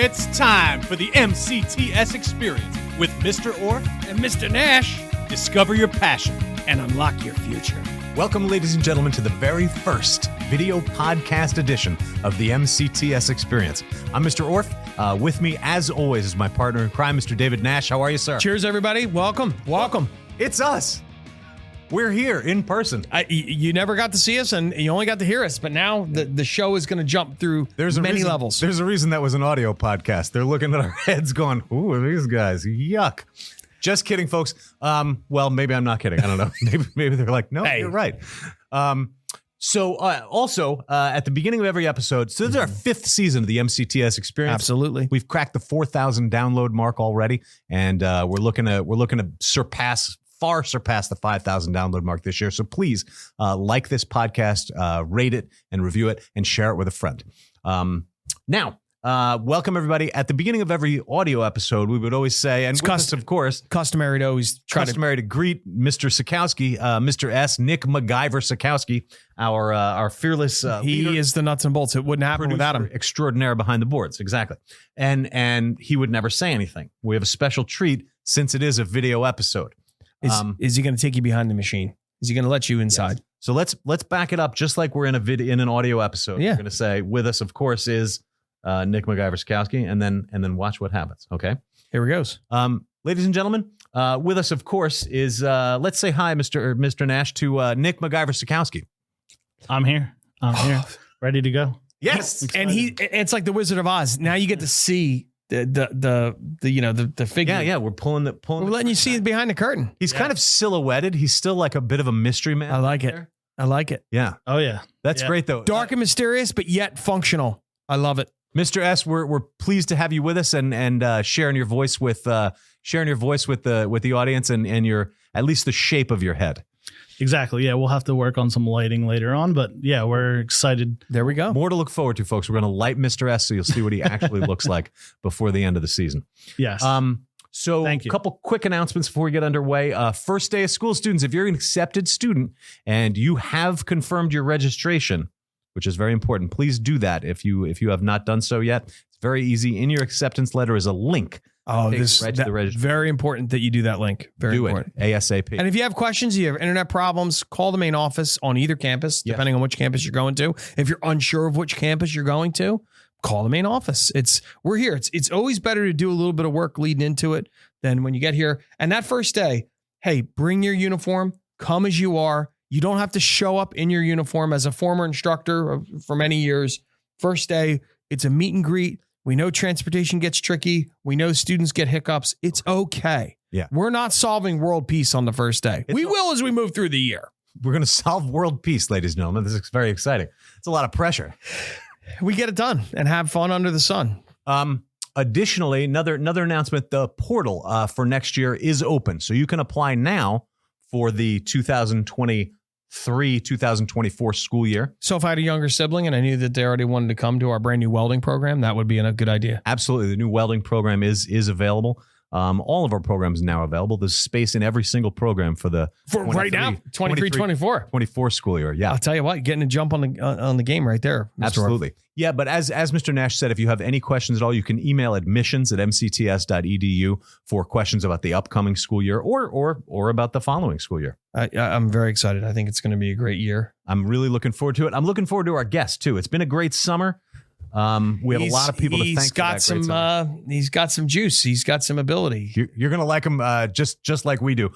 It's time for the MCTS experience with Mr. Orfe and Mr. Nash. Discover your passion and unlock your future. Welcome, ladies and gentlemen, to the very first video podcast edition of the MCTS experience. I'm Mr. Orfe. With me, as always, is my partner in crime, Mr. David Nash. How are you, sir? Cheers, everybody. Welcome. It's us. We're here in person. You never got to see us, and you only got to hear us, but now the show is going to jump through many levels. There's a reason that was an audio podcast. They're looking at our heads going, ooh, these guys, yuck. Just kidding, folks. Well, maybe I'm not kidding. I don't know. Maybe they're like, no, You're right. Also, at the beginning of every episode, so this is our fifth season of the MCTS experience. Absolutely. We've cracked the 4,000 download mark already, and we're looking to far surpass the 5,000 download mark this year. So please like this podcast, rate it and review it, and share it with a friend. Now, welcome everybody. At the beginning of every audio episode, we would always say, and of course, customary to greet Mr. Sikowski, Mr. S, Nick MacGyver Sikowski, our fearless he leader, is the nuts and bolts. It wouldn't happen without him. Extraordinaire behind the boards, exactly. And he would never say anything. We have a special treat since it is a video episode. Is he going to take you behind the machine? Is he going to let you inside? Yes. So let's back it up, just like we're in an audio episode. Yeah. We're going to say with us, of course, is Nick MacGyver Sikowski, and then watch what happens. Okay, here it goes. Ladies and gentlemen, with us, of course, is let's say hi, Mr. Nash, to Nick MacGyver Sikowski. I'm here, ready to go. Yes, and it's like the Wizard of Oz. Now you get to see the figure. Yeah. We're We're letting you see behind the curtain. He's kind of silhouetted. He's still like a bit of a mystery man. I like it. Yeah. Oh yeah. That's great though. Dark and mysterious, but yet functional. I love it. Mr. S, we're pleased to have you with us and sharing your voice with the audience and your, at least the shape of your head. Exactly. Yeah, we'll have to work on some lighting later on, but yeah, we're excited. There we go. More to look forward to, folks. We're going to light Mr. S so you'll see what he actually looks like before the end of the season. Yes. So a couple quick announcements before we get underway. First day of school, students, if you're an accepted student and you have confirmed your registration, which is very important, please do that if you have not done so yet. It's very easy. In your acceptance letter is a link. Very important that you do that link. Very important. ASAP. And if you have questions, you have internet problems, call the main office on either campus, depending on which campus you're going to. If you're unsure of which campus you're going to, call the main office. We're here. It's always better to do a little bit of work leading into it than when you get here. And that first day, hey, bring your uniform, come as you are. You don't have to show up in your uniform. As a former instructor for many years, first day, it's a meet and greet. We know transportation gets tricky. We know students get hiccups. It's okay. Yeah. We're not solving world peace on the first day. We will as we move through the year. We're going to solve world peace, ladies and gentlemen. This is very exciting. It's a lot of pressure. We get it done and have fun under the sun. Additionally, another announcement, the portal for next year is open. So you can apply now for the 2023-2024 school year. So if I had a younger sibling and I knew that they already wanted to come to our brand new welding program, that would be a good idea. Absolutely. The new welding program is available. All of our programs are now available. There's space in every single program for right now, 23-24 school year. Yeah. I'll tell you what, getting a jump on the game right there. Mr. Absolutely. Orfe. Yeah, but as Mr. Nash said, if you have any questions at all, you can email admissions@mcts.edu for questions about the upcoming school year or about the following school year. I'm very excited. I think it's going to be a great year. I'm really looking forward to it. I'm looking forward to our guests too. It's been a great summer. We have a lot of people to thank. He's got some juice. He's got some ability. You're going to like him just like we do.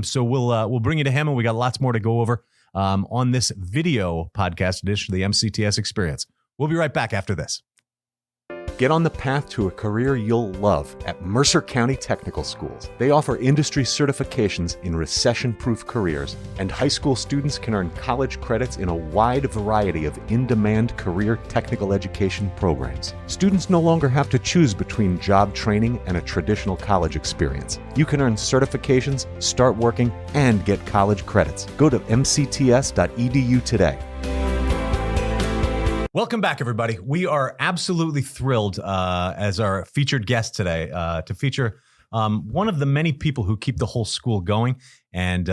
So we'll bring you to him, and we got lots more to go over on this video podcast edition of the MCTS experience. We'll be right back after this. Get on the path to a career you'll love at Mercer County Technical Schools. They offer industry certifications in recession-proof careers, and high school students can earn college credits in a wide variety of in-demand career technical education programs. Students no longer have to choose between job training and a traditional college experience. You can earn certifications, start working, and get college credits. Go to mcts.edu today. Welcome back, everybody. We are absolutely thrilled as our featured guest today to feature one of the many people who keep the whole school going, and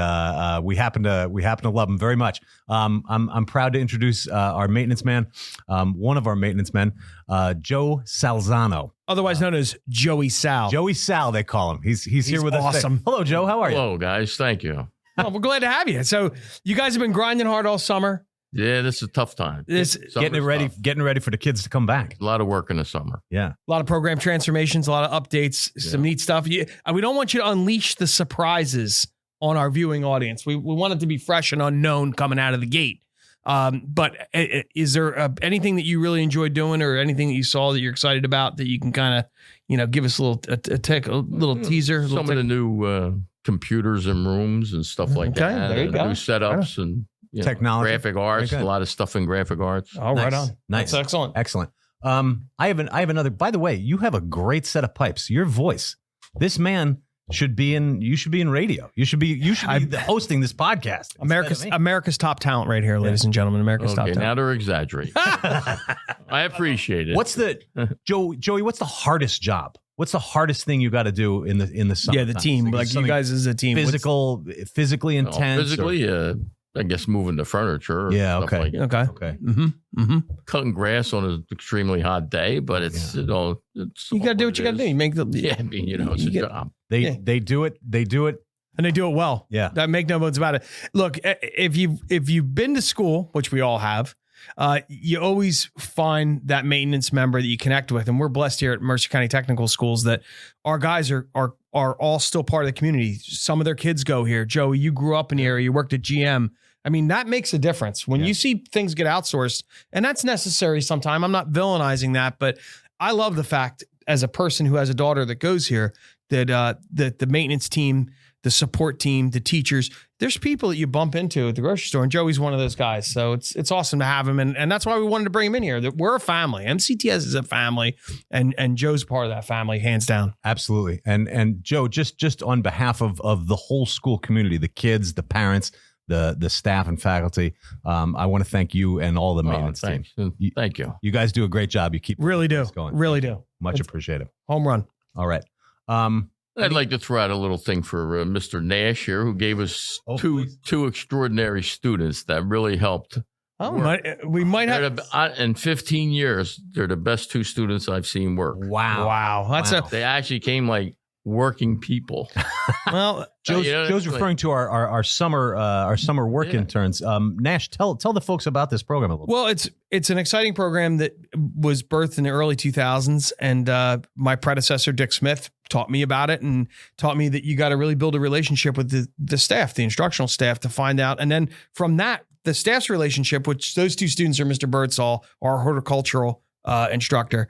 we happen to love him very much. I'm proud to introduce our maintenance man, one of our maintenance men, Joe Salzano, Otherwise known as Joey Sal. Joey Sal, they call him. He's here with us. Awesome. Hello, Joe. How are you? Hello, guys. Thank you. Well, we're glad to have you. So you guys have been grinding hard all summer. Yeah, this is a tough time. Getting ready for the kids to come back. A lot of work in the summer. Yeah. A lot of program transformations, a lot of updates, some neat stuff. We don't want you to unleash the surprises on our viewing audience. We want it to be fresh and unknown coming out of the gate. But is there anything that you really enjoyed doing, or anything that you saw that you're excited about that you can kind of, give us a little teaser? Some of the new computers and rooms and stuff like that. There you go. New setups and technology, graphic arts. A lot of stuff in graphic arts. Oh, nice. Right on. Nice. That's excellent. I have another. By the way, you have a great set of pipes. Your voice. This man should be in. You should be in radio. You should be hosting this podcast. America's top talent right here, ladies and gentlemen. America's top talent. Now they're exaggerating. I appreciate it. What's the Joey? What's the hardest job? What's the hardest thing you got to do in the summer? Yeah, the team. Like you guys as a team. Physically intense. Physically, I guess moving the furniture. Yeah. Okay. Okay. Okay. Mm-hmm. Cutting grass on an extremely hot day, but it's you got to do what you got to do. You make the it's a job. They do it. They do it. And they do it well. Yeah. That make no bones about it. Look, if you've been to school, which we all have, you always find that maintenance member that you connect with. And we're blessed here at Mercer County Technical Schools that our guys are all still part of the community. Some of their kids go here. Joey, you grew up in the area. You worked at GM. I mean, that makes a difference when you see things get outsourced, and that's necessary sometime. I'm not villainizing that, but I love the fact, as a person who has a daughter that goes here, that the maintenance team, the support team, the teachers, there's people that you bump into at the grocery store, and Joey's one of those guys. So it's awesome to have him, and that's why we wanted to bring him in here. That we're a family. MCTS is a family, and Joe's part of that family, hands down. Absolutely. And Joe, just on behalf of the whole school community, the kids, the parents, the staff and faculty, I want to thank you and all the maintenance team. Thank you. You guys do a great job. You keep really do. Going. Really do. Much appreciated. Home run. All right. I'd like to throw out a little thing for Mr. Nash here, who gave us two extraordinary students that really helped. We might have. In 15 years, they're the best two students I've seen work. Wow. They actually came like working people. Well, Joe's referring to our summer work interns. Nash, tell the folks about this program a little bit. Well, it's an exciting program that was birthed in the early 2000s, and my predecessor Dick Smith taught me about it and taught me that you got to really build a relationship with the staff, the instructional staff, to find out, and then from that, the staff's relationship, which those two students are Mr. Birdsall, our horticultural instructor.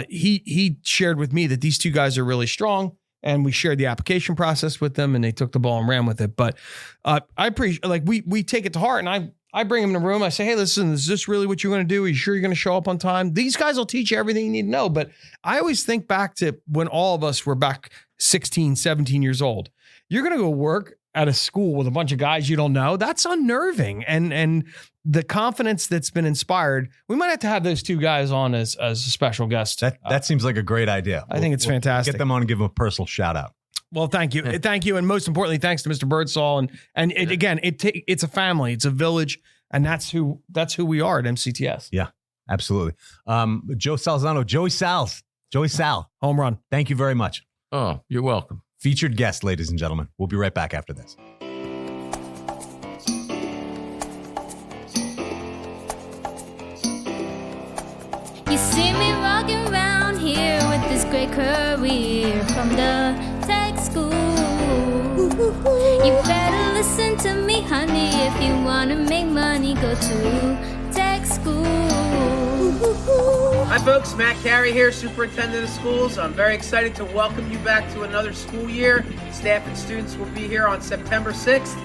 He shared with me that these two guys are really strong. And we shared the application process with them, and they took the ball and ran with it. But I appreciate, we take it to heart, and I bring them in the room. I say, hey, listen, is this really what you're going to do? Are you sure you're going to show up on time? These guys will teach you everything you need to know. But I always think back to when all of us were back 16, 17 years old. You're going to go work at a school with a bunch of guys you don't know. That's unnerving. And the confidence that's been inspired, we might have to have those two guys on as a special guest. That seems like a great idea. I think it's fantastic. Get them on and give them a personal shout out. Well, thank you. Thank you. And most importantly, thanks to Mr. Birdsall. And it's a family, it's a village, and that's who we are at MCTS. Yeah, absolutely. Joe Salzano, Joey Sal. Home run. Thank you very much. Oh, you're welcome. Featured guest, ladies and gentlemen. We'll be right back after this. You see me rocking around here with this great career from the tech school. You better listen to me, honey. If you want to make money, go to tech school. Hi folks, Matt Carey here, Superintendent of Schools. I'm very excited to welcome you back to another school year. Staff and students will be here on September 6th.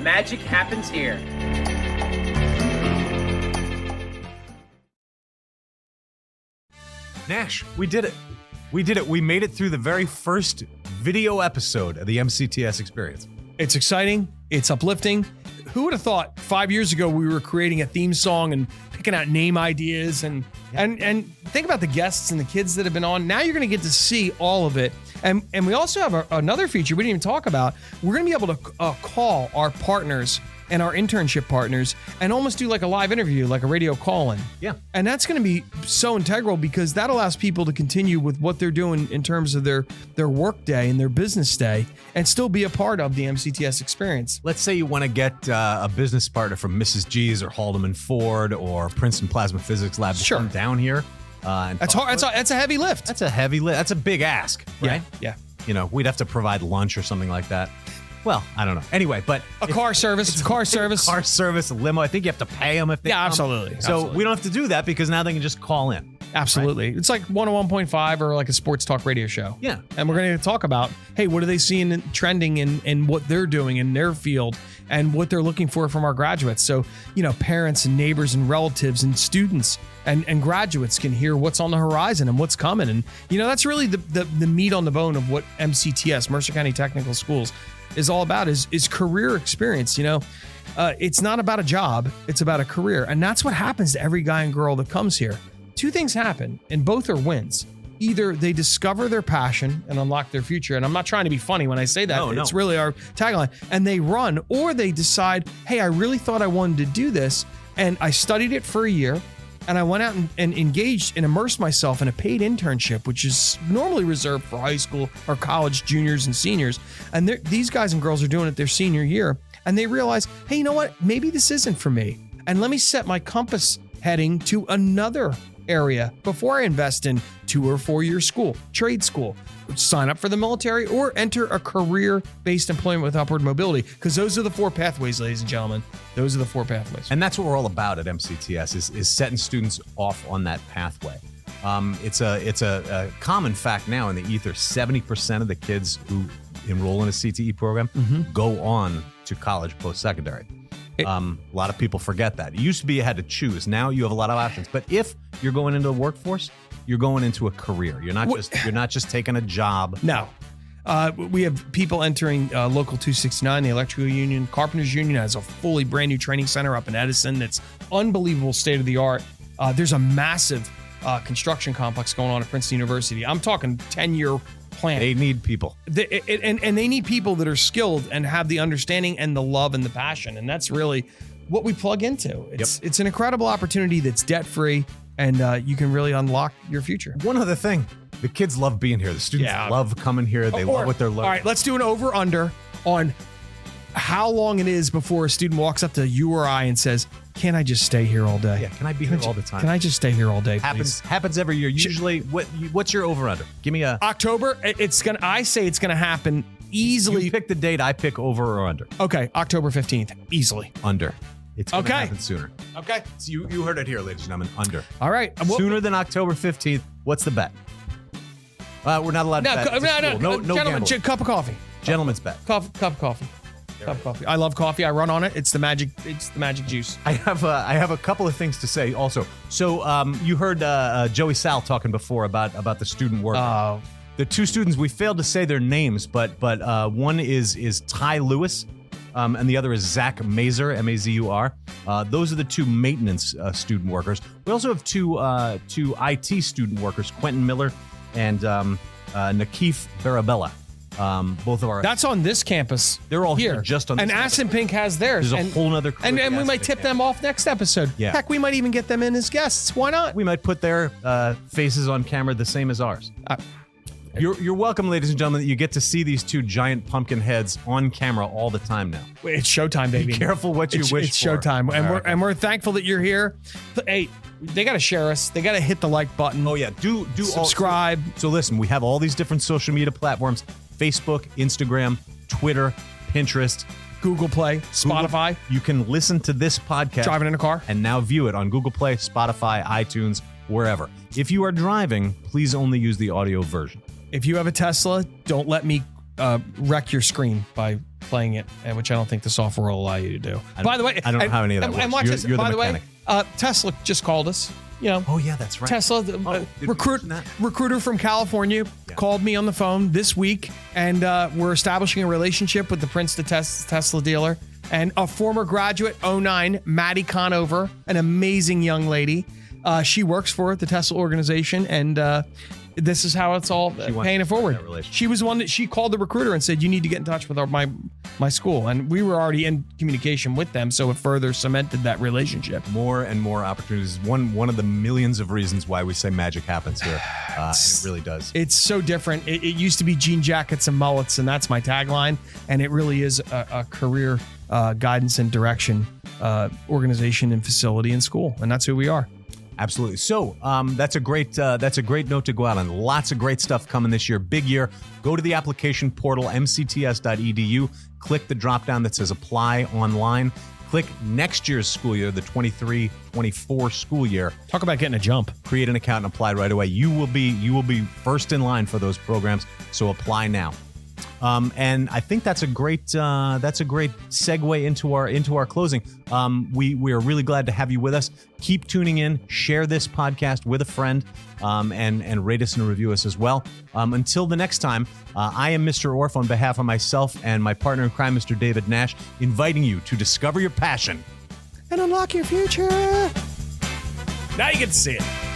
Magic happens here. Nash, we did it. We made it through the very first video episode of the MCTS experience. It's exciting. It's uplifting. who would have thought 5 years ago we were creating a theme song and picking out name ideas and think about the guests and the kids that have been on. Now you're going to get to see all of it. And we also have another feature we didn't even talk about. We're going to be able to call our partners and our internship partners and almost do like a live interview, like a radio call-in. Yeah. And that's going to be so integral because that allows people to continue with what they're doing in terms of their work day and their business day and still be a part of the MCTS experience. Let's say you want to get a business partner from Mrs. G's or Haldeman Ford or Princeton Plasma Physics Lab to come down here. That's hard. That's a heavy lift. That's a heavy lift. That's a big ask, right? Yeah. You know, we'd have to provide lunch or something like that. Well, I don't know. Anyway, but a car service, a limo. I think you have to pay them if they come. Absolutely. So we don't have to do that because now they can just call in. Absolutely. Right? It's like 101.5 or like a sports talk radio show. Yeah. And we're going to talk about, hey, what are they seeing trending in what they're doing in their field and what they're looking for from our graduates. So, you know, parents and neighbors and relatives and students and graduates can hear what's on the horizon and what's coming. And, you know, that's really the meat on the bone of what MCTS, Mercer County Technical Schools, is all about is career experience. You know, it's not about a job, it's about a career. And that's what happens to every guy and girl that comes here. Two things happen, and both are wins. Either they discover their passion and unlock their future, and I'm not trying to be funny when I say that. No. It's really our tagline, and they run, or they decide, hey, I really thought I wanted to do this, and I studied it for a year, and I went out and engaged and immersed myself in a paid internship, which is normally reserved for high school or college juniors and seniors. And these guys and girls are doing it their senior year, and they realize, hey, you know what? Maybe this isn't for me. And let me set my compass heading to another area before I invest in 2 or 4 year school, trade school, sign up for the military, or enter a career-based employment with upward mobility. Because those are the 4 pathways, ladies and gentlemen. Those are the 4 pathways. And that's what we're all about at MCTS is setting students off on that pathway. It's a common fact now in the ether. 70% of the kids who enroll in a CTE program go on to college post-secondary. A lot of people forget that. It used to be you had to choose. Now you have a lot of options. But if you're going into the workforce, you're going into a career. You're not just taking a job. No. We have people entering Local 269, the Electrical Union. Carpenters Union has a fully brand new training center up in Edison that's unbelievable state of the art. There's a massive construction complex going on at Princeton University. I'm talking 10-year plan. They need people. And they need people that are skilled and have the understanding and the love and the passion. And that's really what we plug into. It's an incredible opportunity that's debt-free, and you can really unlock your future. One other thing, the kids love being here. The students love coming here. They love what they're learning. All right, let's do an over-under on how long it is before a student walks up to you or I and says, can I just stay here all day? Yeah, can I be here all the time? Can I just stay here all day, please? Happens every year. Usually, what's your over-under? Give me a... October, I say it's going to happen easily. You pick the date, I pick over or under. Okay, October 15th, easily. Under. It's going to happen sooner. Okay. So you heard it here, ladies and gentlemen. Under. All right. Sooner than October 15th. What's the bet? We're not allowed to bet. No gentlemen, cup of coffee. Gentlemen's bet. Cup of coffee. Cup of coffee. I love coffee. I run on it. It's the magic juice. I have a couple of things to say also. So you heard Joey Sal talking before about the student worker. The 2 students, we failed to say their names, but one is Ty Lewis. And the other is Zach Mazur, M-A-Z-U-R. Those are the 2 maintenance student workers. We also have two IT student workers, Quentin Miller and Nakif Barabella. Both of our... That's on this campus. They're all here just on this campus. And Aspen Pink has theirs. There's a whole nother... And we might tip them off next episode. Yeah. Heck, we might even get them in as guests. Why not? We might put their faces on camera the same as ours. You're welcome, ladies and gentlemen, that you get to see these 2 giant pumpkin heads on camera all the time now. It's showtime, baby. Be careful what you wish for. It's showtime. And we're thankful that you're here. Hey, they got to share us. They got to hit the like button. Oh, yeah. Do subscribe. So listen, we have all these different social media platforms: Facebook, Instagram, Twitter, Pinterest, Google Play, Spotify. You can listen to this podcast driving in a car and now view it on Google Play, Spotify, iTunes, wherever. If you are driving, please only use the audio version. If you have a Tesla, don't let me wreck your screen by playing it, which I don't think the software will allow you to do. By the way, I don't know how any of that works. And watch this. By the way, Tesla just called us. You know. Oh yeah, that's right. Tesla, recruiter from California, called me on the phone this week, and we're establishing a relationship with the Princeton Tesla dealer. And a former graduate, 09, Maddie Conover, an amazing young lady. She works for the Tesla organization, and this is how it's all paying it forward. She was the one that she called the recruiter and said, you need to get in touch with my school. And we were already in communication with them, so it further cemented that relationship. More and more opportunities. One of the millions of reasons why we say magic happens here. It really does. It's so different. It used to be jean jackets and mullets, and that's my tagline. And it really is a career guidance and direction organization and facility and school. And that's who we are. Absolutely. So that's a great note to go out on. Lots of great stuff coming this year. Big year. Go to the application portal, mcts.edu. Click the drop down that says apply online. Click next year's school year, the 23-24 school year. Talk about getting a jump. Create an account and apply right away. You will be first in line for those programs. So apply now. And I think that's a great segue into our closing. We are really glad to have you with us. Keep tuning in, share this podcast with a friend, and rate us and review us as well. Until the next time, I am Mr. Orfe on behalf of myself and my partner in crime, Mr. David Nash, inviting you to discover your passion and unlock your future. Now you get to see it.